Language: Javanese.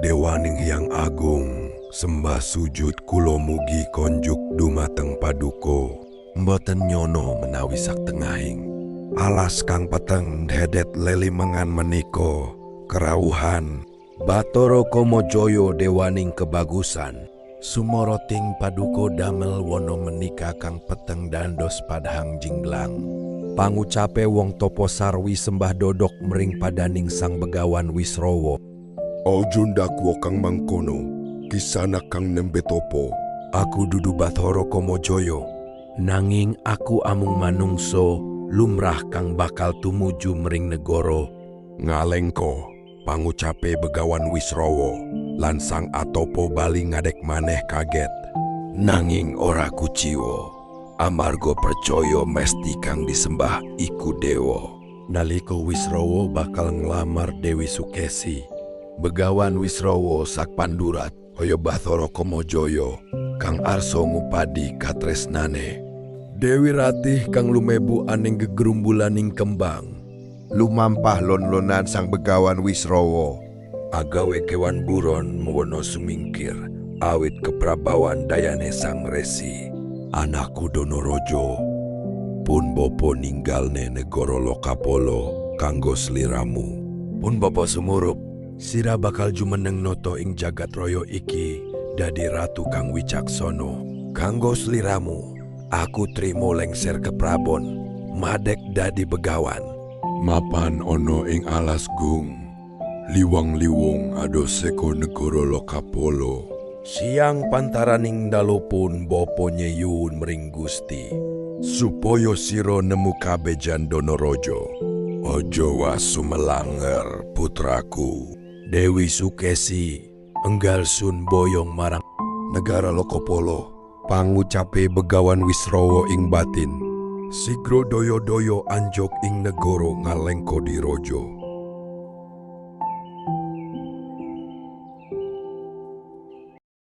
Dewaning Hyang Agung, sembah sujud kulo mugi konjuk dumateng paduka. Mboten nyono menawi sak tengahing alas kang peteng dedet lelimengan menika kerawuhan Bathara Kamajaya dewaning kebagusan. Sumoroting paduka damel wono menika kang peteng dandos padhang jinglang. Pangucape wong topo sarwi sembah dodok mring padaning sang Begawan Wisrawa. Aja ndakwa kang mangkono, kisana kang nembe topo. Aku dudu Bathara Kamajaya, nanging aku amung manungso lumrah kang bakal tumuju mring negara Ngalengka. Pangucape Begawan Wisrawa lan sang Atapa bali ngadek maneh kaget. Nanging ora kuciwa, amarga percaya mesti kang disembah iku dewa. Nalika Wisrawa bakal nglamar Dewi Sukesi, Begawan Wisrawa sak pandurat kaya Bathara Kamajaya kang arsa ngupadi katresnane. Dewi Ratih kang lumebu aning gegrumbulaning kembang Lumampah lon-lonan sang Begawan Wisrawa. agawe kewan buron mewono sumingkir awit keprabawan dayane sang resi. Anakku Donorojo pun bapa ninggalne negara Lokapolo kanggo sliramu. Pun bapa sumurup sira bakal jumeneng noto ing jagat raya iki dadi ratu kang wicaksana. Kanggo sliramu aku trimo lengser keprabon madek dadi begawan. Mapan ono ing alas gung, liwang-liwung adoseko negara Lokapolo. Siang pantaraning dalopun bapa nyeyun mring Gusti supaya sira nemu kabejan Donorojo. Aja wasu melanger putraku. Dewi Sukesi enggal sun boyong marang Negara Lokapolo. Pangucape Begawan Wisrawa ing batin. sigro doyo-doyo anjok ing negara Ngalengka Diraja.